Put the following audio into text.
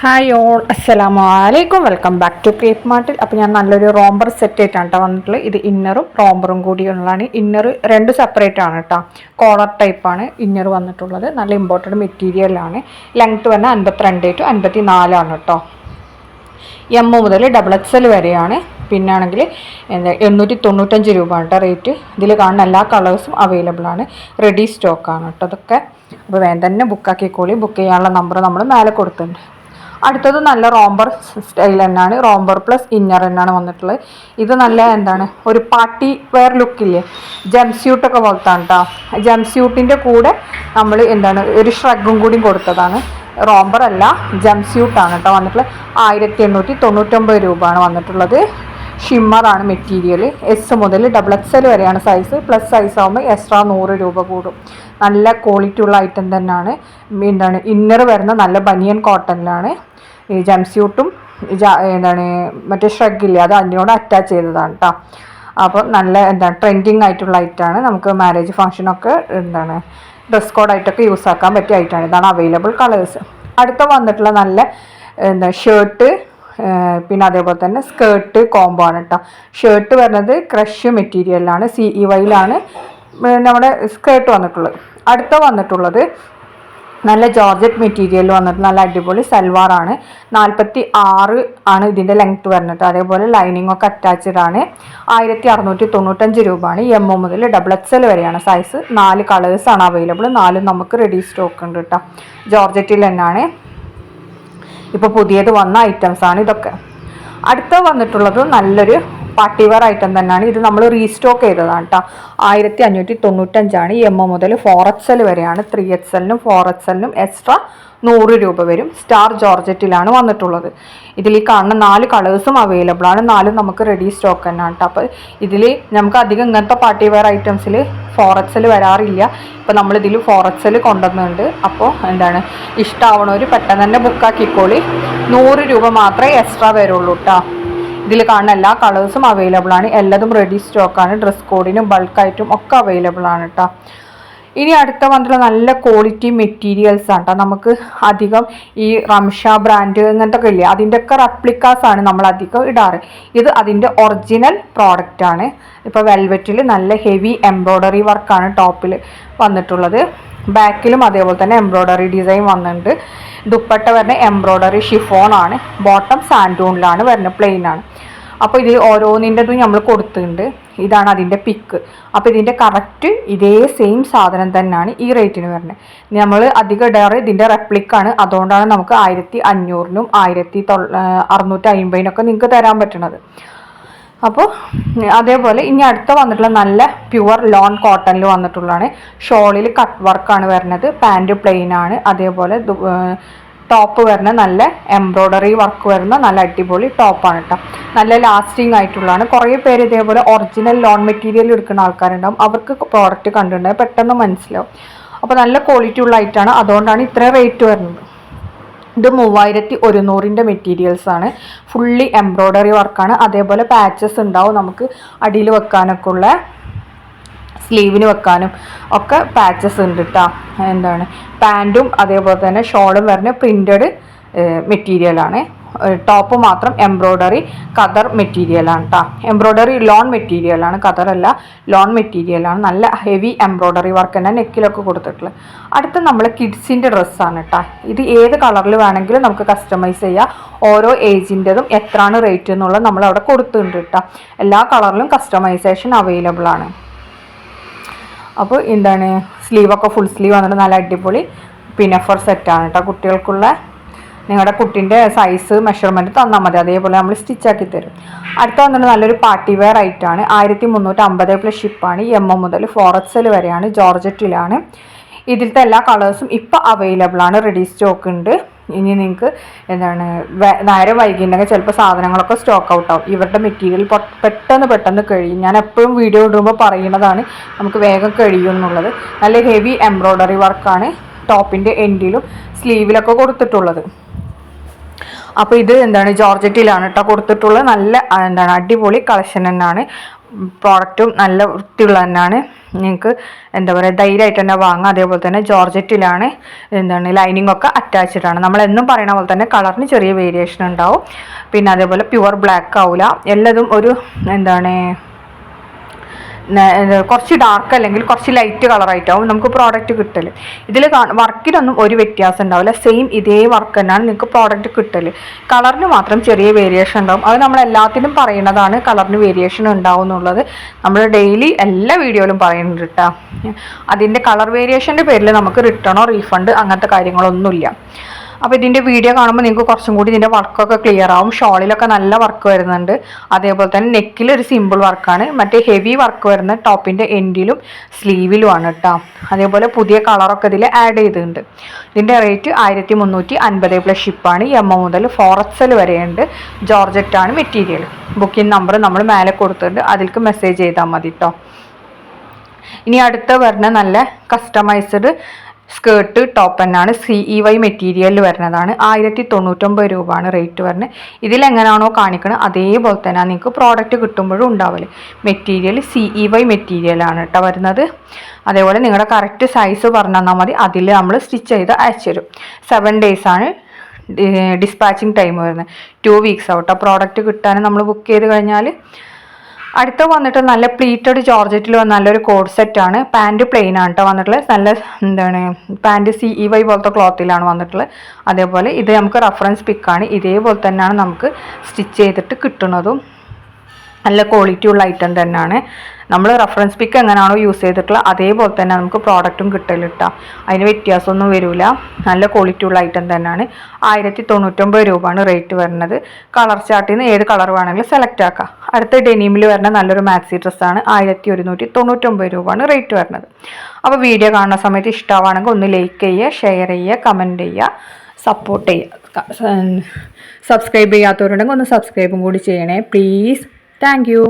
Hi all, അസ്സലാമു അലൈക്കും. Welcome back to crepe മാർട്ടിൽ. അപ്പോൾ ഞാൻ നല്ലൊരു റോംബർ സെറ്റ് ആയിട്ടാണ് കേട്ടോ വന്നിട്ടുള്ളത്. ഇത് ഇന്നറും റോംബറും കൂടിയുള്ളതാണ്. ഇന്നർ രണ്ട് സെപ്പറേറ്റ് ആണ് കേട്ടോ. കോളർ ടൈപ്പാണ് ഇന്നർ വന്നിട്ടുള്ളത്. നല്ല ഇമ്പോർട്ടഡ് മെറ്റീരിയലാണ്. ലെങ്ത്ത് വന്നാൽ 52 to 54 കേട്ടോ. എം മുതൽ XXL വരെയാണ്. പിന്നെ ആണെങ്കിൽ 895 രൂപ കേട്ടോ റേറ്റ്. ഇതിൽ കാണുന്ന എല്ലാ കളേഴ്സും അവൈലബിൾ ആണ്. റെഡി സ്റ്റോക്കാണ് കേട്ടോ ഇതൊക്കെ. അപ്പോൾ വേഗം തന്നെ ബുക്കാക്കിക്കോളി. ബുക്ക് ചെയ്യാനുള്ള നമ്പർ നമ്മൾ മേലെ കൊടുത്തിട്ടുണ്ട്. അടുത്തത് നല്ല റോംബർ സ്റ്റൈൽ തന്നെയാണ്. റോംബർ പ്ലസ് ഇന്നർ തന്നെയാണ് വന്നിട്ടുള്ളത്. ഇത് നല്ല ഒരു പാർട്ടി വെയർ ലുക്കില്ലേ, ജംസ്യൂട്ടൊക്കെ പോലത്താണ് കേട്ടോ. ജംസ്യൂട്ടിൻ്റെ കൂടെ നമ്മൾ ഒരു ഷ്രഗും കൂടി കൊടുത്തതാണ്. റോംബർ അല്ല, ജംസ്യൂട്ടാണ് കേട്ടോ വന്നിട്ടുള്ളത്. 1899 രൂപയാണ് വന്നിട്ടുള്ളത്. ഷിമ്മറാണ് മെറ്റീരിയൽ. എസ് മുതൽ XXL വരെയാണ് സൈസ്. പ്ലസ് സൈസ് ആകുമ്പോൾ എക്സ്ട്രാ 100 രൂപ കൂടും. നല്ല ക്വാളിറ്റി ഉള്ള ഐറ്റം തന്നെയാണ്. ഇന്നർ വരുന്ന നല്ല ബനിയൻ കോട്ടണിലാണ്. ഈ ജംസ്യൂട്ടും മറ്റേ ഷ്രഗില്ലേ അത് അതിനോട് അറ്റാച്ച് ചെയ്തതാണ് കേട്ടോ. അപ്പോൾ നല്ല ട്രെൻഡിങ് ആയിട്ടുള്ള ഐറ്റമാണ്. നമുക്ക് മാരേജ് ഫംഗ്ഷനൊക്കെ ഡ്രസ് കോഡായിട്ടൊക്കെ യൂസ് ആക്കാൻ പറ്റിയ ഐറ്റമാണ്. ഇതാണ് അവൈലബിൾ കളേഴ്സ്. അടുത്ത വന്നിട്ടുള്ള നല്ല ഷർട്ട്, പിന്നെ അതേപോലെ തന്നെ സ്കേർട്ട് കോംബോ ആണ് കേട്ടോ. ഷർട്ട് വരുന്നത് ക്രഷ് മെറ്റീരിയലാണ്. CEYയിലാണ് നമ്മുടെ സ്കേർട്ട് വന്നിട്ടുള്ളത്. അടുത്ത വന്നിട്ടുള്ളത് നല്ല ജോർജറ്റ് മെറ്റീരിയൽ വന്നിട്ട് നല്ല അടിപൊളി സൽവാറാണ്. 46 ആണ് ഇതിൻ്റെ ലെങ്ത്ത് വരുന്നത്. അതേപോലെ ലൈനിങ് ഒക്കെ അറ്റാച്ച്ഡ് ആണ്. 1695 രൂപയാണ്. എം മുതൽ XXL വരെയാണ് സൈസ്. 4 കളേഴ്സാണ് അവൈലബിൾ. 4 നമുക്ക് റെഡി സ്റ്റോക്ക് ഉണ്ട് കേട്ടോ. ജോർജറ്റിൽ തന്നെയാണ്. ഇപ്പോൾ പുതിയത് വന്ന ഐറ്റംസ് ആണ് ഇതൊക്കെ. അടുത്ത വന്നിട്ടുള്ളത് നല്ലൊരു പാർട്ടി വെയർ ഐറ്റം തന്നെയാണ്. ഇത് നമ്മൾ റീസ്റ്റോക്ക് ചെയ്തതാണ് കേട്ടോ. 1595 എം മുതൽ 4XL വരെയാണ്. 3XLനും 4XLനും എക്സ്ട്രാ 100 രൂപ വരും. സ്റ്റാർ ജോർജറ്റിലാണ് വന്നിട്ടുള്ളത്. ഇതിൽ കാണുന്ന 4 കളേഴ്സും അവൈലബിൾ ആണ്. 4 നമുക്ക് റെഡി സ്റ്റോക്ക് തന്നെയാണ് കേട്ടോ. അപ്പോൾ ഇതിൽ നമുക്ക് അധികം ഇങ്ങനത്തെ പാർട്ടി വെയർ ഐറ്റംസിൽ 4XL വരാറില്ല. ഇപ്പോൾ നമ്മളിതിൽ 4XL കൊണ്ടുവന്നുണ്ട്. അപ്പോൾ ഇഷ്ടമാവണവർ പെട്ടെന്ന് തന്നെ ബുക്കാക്കിക്കോളി. 100 രൂപ മാത്രമേ എക്സ്ട്രാ വരുള്ളൂ കേട്ടോ. ഇതിൽ കാണുന്ന എല്ലാ കളേഴ്സും അവൈലബിൾ ആണ്. എല്ലാതും റെഡി സ്റ്റോക്കാണ്. ഡ്രസ് കോഡിനും ബൾക്കായിട്ടും ഒക്കെ അവൈലബിൾ ആണ് കേട്ടോ. ഇനി അടുത്ത വന്നിട്ടുള്ള നല്ല ക്വാളിറ്റി മെറ്റീരിയൽസ് ആണ് കേട്ടോ. നമുക്ക് അധികം ഈ റംഷ ബ്രാൻഡ് അങ്ങനത്തെ ഒക്കെ ഇല്ലേ, അതിൻ്റെയൊക്കെ റെപ്ലിക്കാസ് ആണ് നമ്മൾ അധികം ഇടാറ്. ഇത് അതിൻ്റെ ഒറിജിനൽ പ്രോഡക്റ്റ് ആണ്. ഇപ്പോൾ വെൽവെറ്റിൽ നല്ല ഹെവി എംബ്രോയ്ഡറി വർക്കാണ് ടോപ്പിൽ വന്നിട്ടുള്ളത്. ബാക്കിലും അതേപോലെ തന്നെ എംബ്രോയ്ഡറി ഡിസൈൻ വന്നിട്ടുണ്ട്. ദുപ്പട്ട വരുന്ന എംബ്രോയ്ഡറി ഷിഫോൺ ആണ്. ബോട്ടം സാൻഡൂണിലാണ് വരുന്നത്, പ്ലെയിൻ ആണ്. അപ്പോൾ ഇതിൽ ഓരോന്നിൻ്റെതും നമ്മൾ കൊടുത്തിട്ടുണ്ട്. ഇതാണ് അതിൻ്റെ പിക്ക്. അപ്പോൾ ഇതിൻ്റെ കറക്റ്റ് ഇതേ സെയിം സാധനം തന്നെയാണ് ഈ റേറ്റിന് വരുന്നത്. നമ്മൾ അധികം ഇടാറ് ഇതിൻ്റെ റെപ്ലിക്കാണ്. അതുകൊണ്ടാണ് നമുക്ക് 1500നും 1650നൊക്കെ നിങ്ങൾക്ക് തരാൻ പറ്റുന്നത്. അപ്പോൾ അതേപോലെ ഇനി അടുത്ത വന്നിട്ടുള്ള നല്ല പ്യുവർ ലോൺ കോട്ടണിൽ വന്നിട്ടുള്ളതാണ്. ഷോളിൽ കട്ട് വർക്കാണ് വരുന്നത്. പാൻറ് പ്ലെയിൻ ആണ്. അതേപോലെ ടോപ്പ് വരുന്ന നല്ല എംബ്രോയ്ഡറി വർക്ക് വരുന്ന നല്ല അടിപൊളി ടോപ്പാണ് കേട്ടോ. നല്ല ലാസ്റ്റിംഗ് ആയിട്ടുള്ളതാണ്. കുറേ പേര് ഇതേപോലെ ഒറിജിനൽ ലോൺ മെറ്റീരിയൽ എടുക്കുന്ന ആൾക്കാരുണ്ടാവും. അവർക്ക് പ്രോഡക്റ്റ് കണ്ടിട്ടുണ്ടെങ്കിൽ പെട്ടെന്ന് മനസ്സിലാവും. അപ്പോൾ നല്ല ക്വാളിറ്റി ഉള്ള ഐറ്റാണ്. അതുകൊണ്ടാണ് ഇത്ര റേറ്റ് വരുന്നത്. ഇത് 3100ൻ്റെ മെറ്റീരിയൽസ് ആണ്. ഫുള്ളി എംബ്രോയ്ഡറി വർക്കാണ്. അതേപോലെ പാച്ചസ് ഉണ്ടാവും. നമുക്ക് അടിയിൽ വെക്കാനൊക്കെ ഉള്ള, സ്ലീവിന് വെക്കാനും ഒക്കെ പാച്ചസ് ഉണ്ട് കേട്ടോ. പാൻറ്റും അതേപോലെ തന്നെ ഷോളും വരുന്ന പ്രിൻറ്റഡ് മെറ്റീരിയലാണ്. ടോപ്പ് മാത്രം എംബ്രോയ്ഡറി കതർ മെറ്റീരിയലാണ് കേട്ടോ. എംബ്രോയ്ഡറി ലോൺ മെറ്റീരിയലാണ്, കതറല്ല, ലോൺ മെറ്റീരിയലാണ്. നല്ല ഹെവി എംബ്രോയ്ഡറി വർക്ക് തന്നെ നെക്കിലൊക്കെ കൊടുത്തിട്ടുള്ളത്. അടുത്ത നമ്മൾ കിഡ്സിൻ്റെ ഡ്രസ്സാണ് കേട്ടോ. ഇത് ഏത് കളറിൽ വേണമെങ്കിലും നമുക്ക് കസ്റ്റമൈസ് ചെയ്യാം. ഓരോ ഏജിൻ്റെതും എത്രയാണ് റേറ്റ് എന്നുള്ളത് നമ്മൾ അവിടെ കൊടുത്തിട്ടുണ്ട് കേട്ടോ. എല്ലാ കളറിലും കസ്റ്റമൈസേഷൻ അവൈലബിൾ ആണ്. അപ്പോൾ സ്ലീവൊക്കെ ഫുൾ സ്ലീവ് വന്നിട്ട് നല്ല അടിപൊളി പിനഫർ സെറ്റാണ് കേട്ടോ. കുട്ടികൾക്കുള്ള നിങ്ങളുടെ കുട്ടീൻ്റെ സൈസ് മെഷർമെൻറ്റ് തന്നാൽ മതി. അതേപോലെ നമ്മൾ സ്റ്റിച്ചാക്കി തരും. അടുത്ത വന്നിട്ട് നല്ലൊരു പാർട്ടി വെയർ ഐറ്റാണ്. 1350 പ്ലസ് ഷിപ്പാണ്. എം മുതൽ 4XL വരെയാണ്. ജോർജറ്റിലാണ്. ഇതിലത്തെ എല്ലാ കളേഴ്സും ഇപ്പോൾ അവൈലബിൾ ആണ്. റെഡി സ്റ്റോക്ക് ഉണ്ട്. ഇനി നിങ്ങൾക്ക് നേരെ വൈകിട്ടുണ്ടെങ്കിൽ ചിലപ്പോൾ സാധനങ്ങളൊക്കെ സ്റ്റോക്ക് ഔട്ട് ആവും. ഇവരുടെ മെറ്റീരിയൽ പെട്ടെന്ന് കഴിയും. ഞാൻ എപ്പോഴും വീഡിയോ ഇടുമ്പോൾ പറയുന്നതാണ് നമുക്ക് വേഗം കഴിയും എന്നുള്ളത്. നല്ല ഹെവി എംബ്രോയ്ഡറി വർക്കാണ് ടോപ്പിൻ്റെ എൻഡിലും സ്ലീവിലൊക്കെ കൊടുത്തിട്ടുള്ളത്. അപ്പോൾ ഇത് ജോർജറ്റിലാണ് കേട്ടോ കൊടുത്തിട്ടുള്ളത്. നല്ല അടിപൊളി കളക്ഷൻ തന്നെയാണ്. പ്രോഡക്റ്റും നല്ല വൃത്തിയുള്ള തന്നെയാണ്. നിങ്ങൾക്ക് എന്താ പറയുക ധൈര്യമായിട്ട് തന്നെ വാങ്ങാം. അതേപോലെ തന്നെ ജോർജറ്റിലാണ് ലൈനിങ് ഒക്കെ അറ്റാച്ച്ഡ് ആണ്. നമ്മളെന്നും പറയുന്ന പോലെ തന്നെ കളറിന് ചെറിയ വേരിയേഷൻ ഉണ്ടാവും. പിന്നെ അതേപോലെ പ്യുവർ ബ്ലാക്ക് ആവില്ല, എല്ലാതും ഒരു കുറച്ച് ഡാർക്ക് അല്ലെങ്കിൽ കുറച്ച് ലൈറ്റ് കളറായിട്ടാവും നമുക്ക് പ്രോഡക്റ്റ് കിട്ടൽ. ഇതിൽ വർക്കിനൊന്നും ഒരു വ്യത്യാസം ഉണ്ടാവില്ല, സെയിം ഇതേ വർക്ക് തന്നെയാണ് നിങ്ങൾക്ക് പ്രോഡക്റ്റ് കിട്ടൽ. കളറിന് മാത്രം ചെറിയ വേരിയേഷൻ ഉണ്ടാവും. അത് നമ്മൾ എല്ലാത്തിനും പറയുന്നതാണ്, കളറിന് വേരിയേഷൻ ഉണ്ടാവും എന്നുള്ളത് നമ്മൾ ഡെയിലി എല്ലാ വീഡിയോയിലും പറയുന്നുണ്ട് കേട്ടോ. അതിൻ്റെ കളർ വേരിയേഷൻ്റെ പേരിൽ നമുക്ക് റിട്ടേണോ റീഫണ്ട് അങ്ങനത്തെ കാര്യങ്ങളൊന്നുമില്ല. അപ്പോൾ ഇതിൻ്റെ വീഡിയോ കാണുമ്പോൾ നിങ്ങൾക്ക് കുറച്ചും കൂടി ഇതിൻ്റെ വർക്കൊക്കെ ക്ലിയർ ആവും. ഷോളിലൊക്കെ നല്ല വർക്ക് വരുന്നുണ്ട്. അതേപോലെ തന്നെ നെക്കിൽ ഒരു സിമ്പിൾ വർക്കാണ്, മറ്റേ ഹെവി വർക്ക് വരുന്ന ടോപ്പിൻ്റെ എൻഡിലും സ്ലീവിലുമാണ് കേട്ടോ. അതേപോലെ പുതിയ കളറൊക്കെ ഇതിൽ ആഡ് ചെയ്തിട്ടുണ്ട്. ഇതിൻ്റെ റേറ്റ് 1350 പ്ലസ് ഷിപ്പാണ്. എം മുതൽ 4XL വരെയുണ്ട്. ജോർജറ്റാണ് മെറ്റീരിയൽ. ബുക്കിംഗ് നമ്പർ നമ്മൾ മേലെ കൊടുത്തിട്ടുണ്ട്, അതിലേക്ക് മെസ്സേജ് ചെയ്താൽ മതി കേട്ടോ. ഇനി അടുത്ത വരുന്ന നല്ല കസ്റ്റമൈസ്ഡ് സ്കേർട്ട് ടോപ്പ് തന്നെയാണ്, CEY മെറ്റീരിയലിൽ വരുന്നതാണ്. 1099 രൂപയാണ് റേറ്റ് വരുന്നത്. ഇതിലെങ്ങനെയാണോ കാണിക്കുന്നത് അതേപോലെ തന്നെ നിങ്ങൾക്ക് പ്രോഡക്റ്റ് കിട്ടുമ്പോഴും ഉണ്ടാവില്ല. മെറ്റീരിയൽ CEY മെറ്റീരിയലാണ് കേട്ടോ വരുന്നത്. അതേപോലെ നിങ്ങളുടെ കറക്റ്റ് സൈസ് പറഞ്ഞു തന്നാൽ മതി, അതിൽ നമ്മൾ സ്റ്റിച്ച് ചെയ്ത് അയച്ചു തരും. 7 days ആണ് ഡിസ്പാച്ചിങ് ടൈം വരുന്നത്. 2 weeks ആവട്ടെ പ്രോഡക്റ്റ് കിട്ടാൻ നമ്മൾ ബുക്ക് ചെയ്ത് കഴിഞ്ഞാൽ. അടുത്ത വന്നിട്ട് നല്ല പ്ലീറ്റഡ് ജോർജറ്റിൽ വന്ന നല്ലൊരു കോഡ് സെറ്റാണ്. പാൻറ്റ് പ്ലെയിൻ ആണ് കേട്ടോ വന്നിട്ടുള്ളത്. നല്ല പാൻറ്റ് CEY പോലത്തെ ക്ലോത്തിലാണ് വന്നിട്ടുള്ളത്. അതേപോലെ ഇത് നമുക്ക് റെഫറൻസ് പിക്കാണ്. ഇതേപോലെ തന്നെയാണ് നമുക്ക് സ്റ്റിച്ച് ചെയ്തിട്ട് കിട്ടുന്നതും. നല്ല ക്വാളിറ്റി ഉള്ള ഐറ്റം തന്നെയാണ്. നമ്മൾ റെഫറൻസ് പിക്ക് എങ്ങനെയാണോ യൂസ് ചെയ്തിട്ടുള്ളത് അതേപോലെ തന്നെ നമുക്ക് പ്രോഡക്റ്റും കിട്ടൽ കിട്ടാം. അതിന് വ്യത്യാസമൊന്നും വരില്ല. നല്ല ക്വാളിറ്റി ഉള്ള ഐറ്റം തന്നെയാണ്. 1099 രൂപയാണ് റേറ്റ് വരുന്നത്. കളർ ചാർട്ടിൽ നിന്ന് ഏത് കളർ വേണമെങ്കിലും സെലക്ട് ആക്കാം. അടുത്ത ഡെനിമിൽ വരുന്ന നല്ലൊരു മാക്സി ഡ്രസ്സാണ്. 1199 രൂപയാണ് റേറ്റ് വരുന്നത്. അപ്പോൾ വീഡിയോ കാണുന്ന സമയത്ത് ഇഷ്ടമാണെങ്കിൽ ഒന്ന് ലൈക്ക് ചെയ്യുക, ഷെയർ ചെയ്യുക, കമൻറ്റ് ചെയ്യുക, സപ്പോർട്ട് ചെയ്യുക. സബ്സ്ക്രൈബ് ചെയ്യാത്തവരുണ്ടെങ്കിൽ ഒന്ന് സബ്സ്ക്രൈബും കൂടി ചെയ്യണേ പ്ലീസ്. Thank you.